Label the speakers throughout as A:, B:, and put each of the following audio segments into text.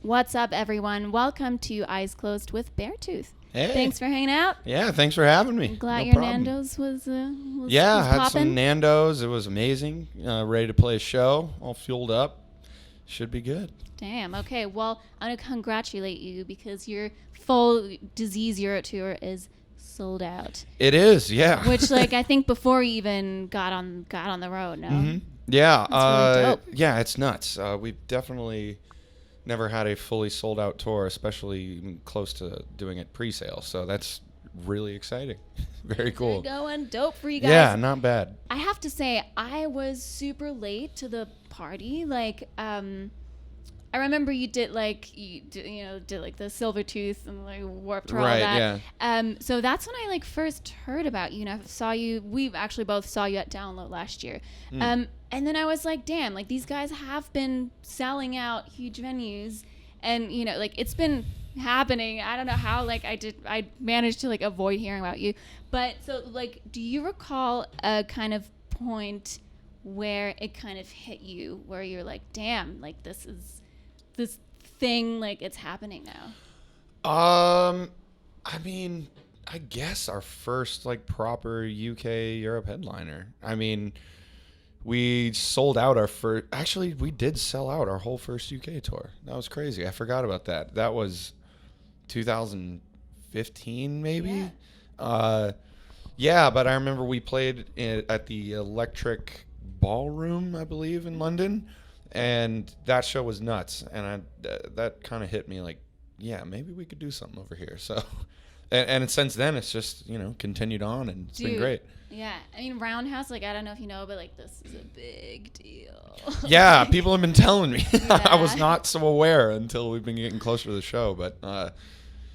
A: What's up, everyone? Welcome to Eyes Closed with Beartooth.
B: Hey.
A: Thanks for hanging out.
B: Yeah, thanks for having me.
A: I'm glad
B: No
A: your
B: problem.
A: Nando's was
B: Yeah,
A: was
B: I had
A: popping.
B: some Nando's. It was amazing. Ready to play a show. All fueled up. Should be good.
A: Damn. Okay. Well, I'm gonna congratulate you because your full Disease Euro tour is sold out.
B: It is, yeah.
A: Which, like, I think before you even got on the road. No.
B: Mm-hmm. Yeah.
A: That's really dope.
B: Yeah, it's nuts. We've definitely never had a fully sold out tour, especially even close to doing it pre-sale. So that's really exciting. Very cool.
A: Going dope for you guys.
B: Yeah, not bad.
A: I have to say, I was super late to the party. Like, I remember you did like the silver tooth and like Warped Tour, all
B: Right,
A: that.
B: yeah.
A: So that's when I like first heard about you. And I saw you. We actually both saw you at Download last year. And then I was like, damn, like these guys have been selling out huge venues, and like it's been happening. I don't know how I managed to like avoid hearing about you. But so like, do you recall a kind of point where it kind of hit you where you're like, damn, like this thing, like it's happening now?
B: I mean, I guess our first like proper UK Europe headliner. I mean, we sold out our first. Actually, we did sell out our whole first UK tour. That was crazy. I forgot about that. That was 2015, maybe. Yeah, but I remember we played at the Electric Ballroom, I believe, in London, and that show was nuts. And that kind of hit me like, yeah, maybe we could do something over here. So, and since then, it's just continued on, and it's been great.
A: Yeah, I mean, Roundhouse, like, I don't know if you know, but like this is a big deal.
B: Yeah, people have been telling me.
A: Yeah.
B: I was not so aware until we've been getting closer to the show, but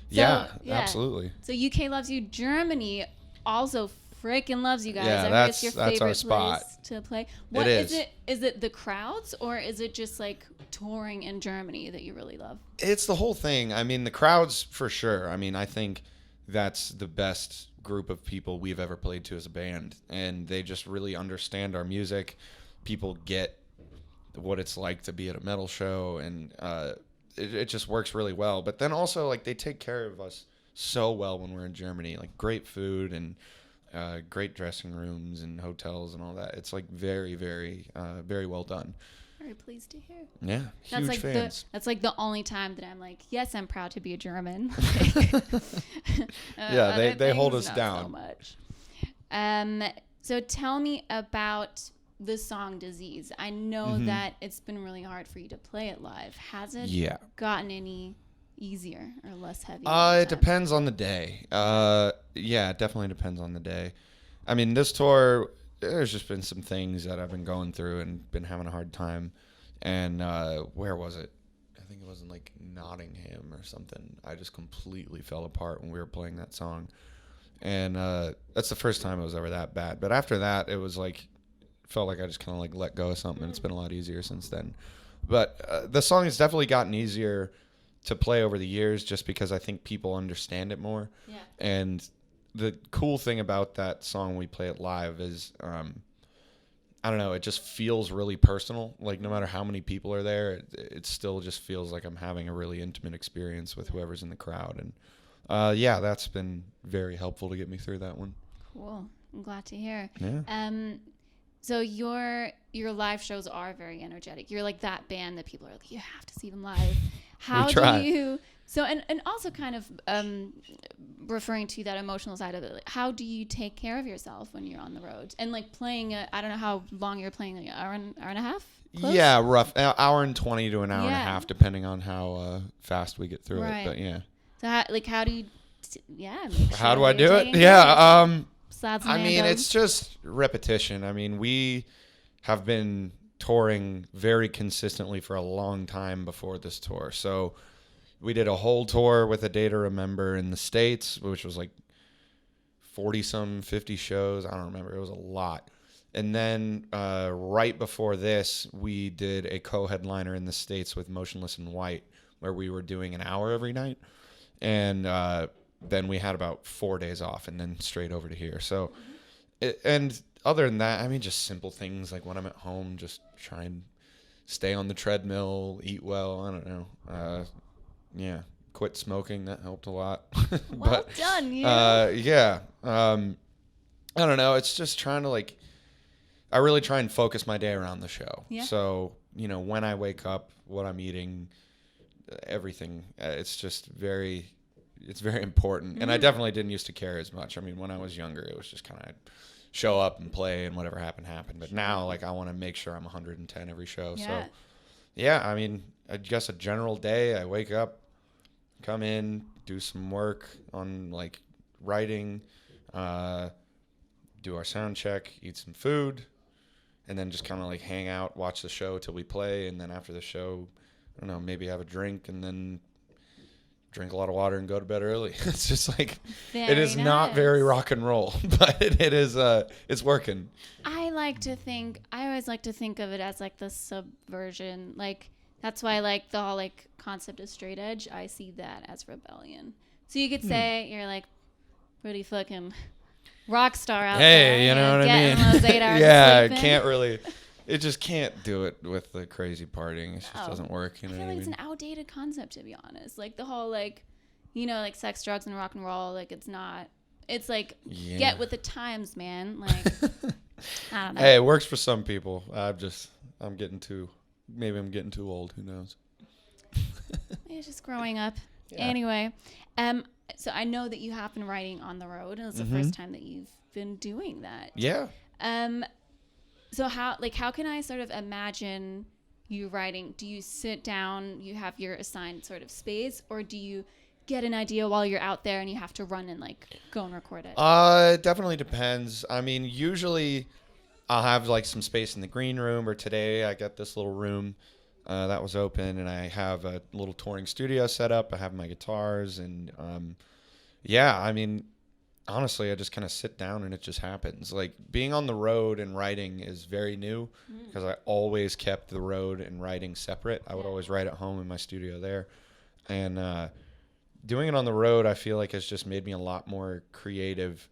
B: yeah, absolutely.
A: So UK loves you. Germany also freaking loves you guys.
B: Yeah,
A: I mean,
B: that's
A: your
B: our
A: favorite
B: spot.
A: place to play. What
B: It
A: is
B: is.
A: it? Is it the crowds, or is it just like touring in Germany that you really love?
B: It's the whole thing. I mean, the crowds for sure. I mean, I think that's the best group of people we've ever played to as a band, and they just really understand our music. People get what it's like to be at a metal show, and it just works really well. But then also, like, they take care of us so well when we're in Germany. Like, great food and great dressing rooms and hotels and all that. It's like very, very, very well done.
A: Very pleased to hear.
B: Yeah,
A: That's
B: huge
A: like
B: fans.
A: that's like the only time that I'm like, yes, I'm proud to be a German.
B: Yeah, they hold
A: things,
B: us
A: not
B: down.
A: So much. So tell me about the song Disease. I know that it's been really hard for you to play it live. Has it gotten any easier or less heavy?
B: It depends on the day. Yeah, it definitely depends on the day. I mean, this tour, there's just been some things that I've been going through and been having a hard time. And where was it? I think it was in like Nottingham or something. I just completely fell apart when we were playing that song. And that's the first time it was ever that bad. But after that, it was like, felt like I just kind of like let go of something. And it's been a lot easier since then. But the song has definitely gotten easier to play over the years just because I think people understand it more.
A: Yeah.
B: And the cool thing about that song when we play it live is, I don't know, it just feels really personal. Like no matter how many people are there, it still just feels like I'm having a really intimate experience with whoever's in the crowd. And yeah, that's been very helpful to get me through that one.
A: Cool. I'm glad to hear.
B: Yeah.
A: So your live shows are very energetic. You're like that band that people are like, you have to see them live. How
B: We try.
A: do you? So and also kind of referring to that emotional side of it. Like, how do you take care of yourself when you're on the road and like playing? I don't know how long you're playing. Like an hour and a half. Close?
B: Yeah, rough hour and 20 to an hour and a
A: Yeah.
B: half, depending on how fast we get through
A: Right.
B: it. But yeah.
A: So how do you? Make
B: How
A: sure
B: do I
A: you're
B: do it?
A: taking care of yourself?
B: Yeah.
A: Besides
B: I mean,
A: Nando's?
B: it's just repetition. I mean, we have been touring very consistently for a long time before this tour. So we did a whole tour with A Day to Remember in the States, which was like 50 shows. I don't remember. It was a lot. And then right before this, we did a co-headliner in the States with Motionless in White, where we were doing an hour every night. And then we had about 4 days off and then straight over to here. So, and other than that, I mean, just simple things like when I'm at home, just try and stay on the treadmill, eat well. I don't know. Yeah, quit smoking. That helped a lot.
A: Well done, you.
B: Yeah. I don't know. It's just trying to like. I really try and focus my day around the show.
A: Yeah.
B: So when I wake up, what I'm eating, everything. It's very important. And I definitely didn't used to care as much. I mean, when I was younger, it was just kind of show up and play and whatever happened. But now, like, I want to make sure I'm 110 every show.
A: Yeah.
B: So, yeah, I mean, I guess a general day, I wake up, come in, do some work on, like, writing, do our sound check, eat some food, and then just kind of, like, hang out, watch the show till we play. And then after the show, I don't know, maybe have a drink and then drink a lot of water and go to bed early. It's just like, it is not very rock and roll, but it is, it's working.
A: I always like to think of it as like the subversion. Like, that's why I like the whole like concept of straight edge. I see that as rebellion. So you could say you're like pretty fucking rock star out there.
B: Hey, you know what I mean?
A: Those 8 hours
B: yeah,
A: of sleeping.
B: It just can't do it with the crazy partying. It just doesn't work. You know
A: I feel
B: what
A: like
B: I
A: it's
B: mean?
A: an outdated concept, to be honest. Like the whole like, like sex, drugs, and rock and roll. Like it's not. It's like get with the times, man. Like I don't know.
B: Hey, it works for some people. I'm getting too old. Who knows?
A: It's just growing up.
B: Yeah.
A: Anyway, so I know that you have been writing on the road, and it's the first time that you've been doing that.
B: Yeah.
A: So how can I sort of imagine you writing? Do you sit down, you have your assigned sort of space, or do you get an idea while you're out there and you have to run and like go and record it?
B: It definitely depends. I mean, usually I'll have like some space in the green room, or today I got this little room that was open, and I have a little touring studio set up. I have my guitars, and yeah, I mean, honestly, I just kind of sit down and it just happens. Like being on the road and writing is very new because I always kept the road and writing separate. I would always write at home in my studio there. And doing it on the road, I feel like has just made me a lot more creative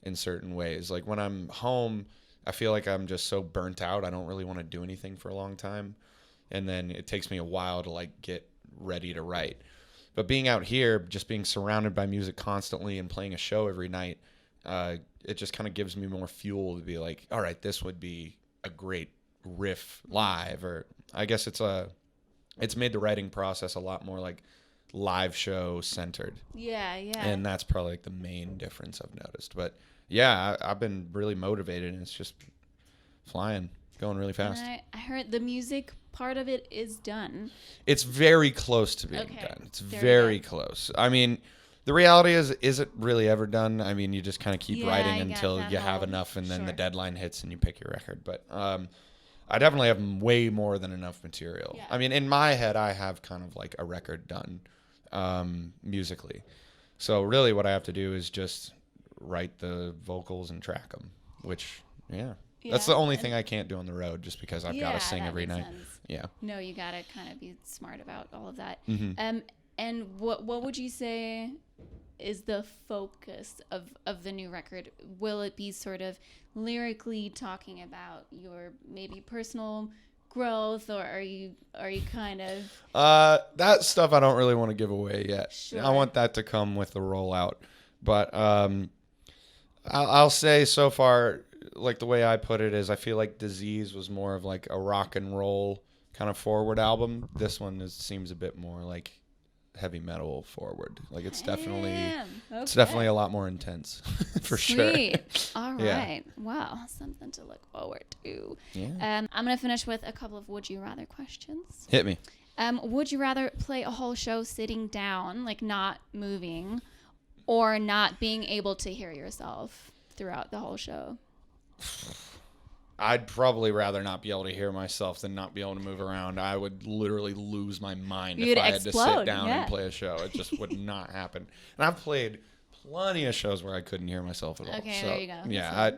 B: in certain ways. Like when I'm home, I feel like I'm just so burnt out. I don't really want to do anything for a long time. And then it takes me a while to like get ready to write. But being out here, just being surrounded by music constantly and playing a show every night, it just kind of gives me more fuel to be like, all right, this would be a great riff live. Or I guess it's made the writing process a lot more like live show centered.
A: Yeah.
B: And that's probably like the main difference I've noticed. But yeah, I've been really motivated, and it's just flying, going really fast.
A: And I heard the music part of it is done.
B: It's very close to being done. It's very close. I mean, the reality is it really ever done? I mean, you just kind of keep writing until you have enough, and then the deadline hits and you pick your record. But I definitely have way more than enough material. Yeah. I mean, in my head, I have kind of like a record done musically. So really what I have to do is just write the vocals and track them, which, that's the only thing I can't do on the road, just because I've got to sing every night.
A: Sense.
B: Yeah.
A: No, you got to kind of be smart about all of that.
B: Mm-hmm.
A: And what would you say is the focus of the new record? Will it be sort of lyrically talking about your maybe personal growth, or are you kind of
B: that stuff I don't really want to give away yet.
A: Sure.
B: I want that to come with the rollout. But I'll say so far, like the way I put it is I feel like Disease was more of like a rock and roll kind of forward album. This one seems a bit more like heavy metal forward. Like it's definitely a lot more intense for
A: Sweet.
B: sure.
A: All right. Wow, something to look forward to.
B: Yeah.
A: I'm gonna finish with a couple of would you rather questions.
B: Hit me.
A: Would you rather play a whole show sitting down, like not moving, or not being able to hear yourself throughout the whole show?
B: I'd probably rather not be able to hear myself than not be able to move around. I would literally lose my mind if I had to sit down and play a show. It just would not happen. And I've played plenty of shows where I couldn't hear myself at all.
A: Okay,
B: so,
A: there you go.
B: Yeah, I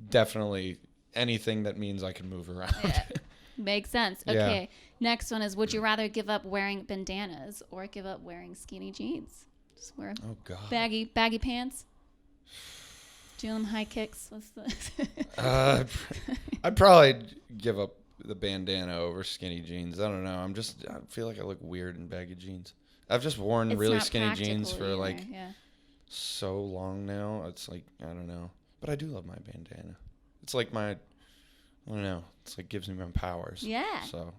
B: definitely anything that means I can move around.
A: Yeah. Makes sense. Okay, next one is, would you rather give up wearing bandanas or give up wearing skinny jeans? Just wear baggy pants. Do them high kicks.
B: I'd probably give up the bandana over skinny jeans. I don't know. I feel like I look weird in baggy jeans. I've just worn
A: It's
B: really
A: not
B: skinny jeans
A: practical
B: for
A: either,
B: like
A: yeah.
B: so long now. It's like, I don't know. But I do love my bandana. It's like I don't know. It's like gives me my powers.
A: Yeah.
B: So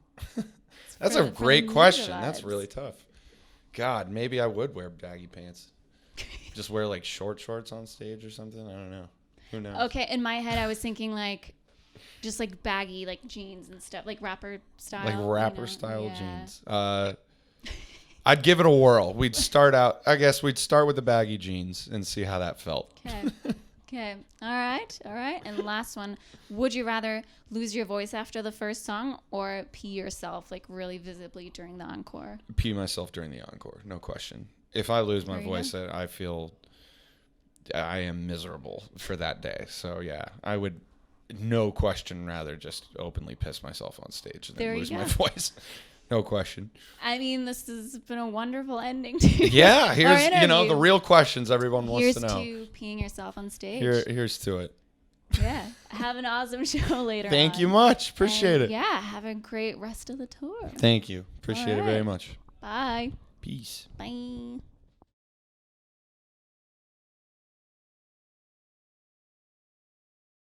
B: that's a great
A: from
B: question.
A: ninja
B: That's
A: vibes.
B: really tough. God, maybe I would wear baggy pants. Just wear like shorts on stage or something. I don't know. Who knows?
A: Okay, in my head I was thinking like just like baggy like jeans and stuff, like rapper style.
B: Like rapper style
A: Yeah.
B: jeans. I'd give it a whirl. We'd start with the baggy jeans and see how that felt.
A: Okay. Okay. All right. And last one. Would you rather lose your voice after the first song or pee yourself like really visibly during the encore?
B: Pee myself during the encore, no question. If I lose my
A: There you
B: voice, I feel I am miserable for that day. So yeah, I would, no question, rather just openly piss myself on stage than
A: There you
B: lose
A: go.
B: my voice. No question.
A: I mean, this has been a wonderful ending to
B: Yeah,
A: our
B: here's
A: interview.
B: the real questions everyone wants
A: Here's
B: to know.
A: to peeing yourself on stage.
B: Here's to it.
A: Yeah. Have an awesome show later
B: Thank
A: on.
B: you much. Appreciate
A: And
B: it.
A: Yeah. Have a great rest of the tour.
B: Thank you. Appreciate it very
A: right.
B: much.
A: Bye.
B: Peace.
A: Bye.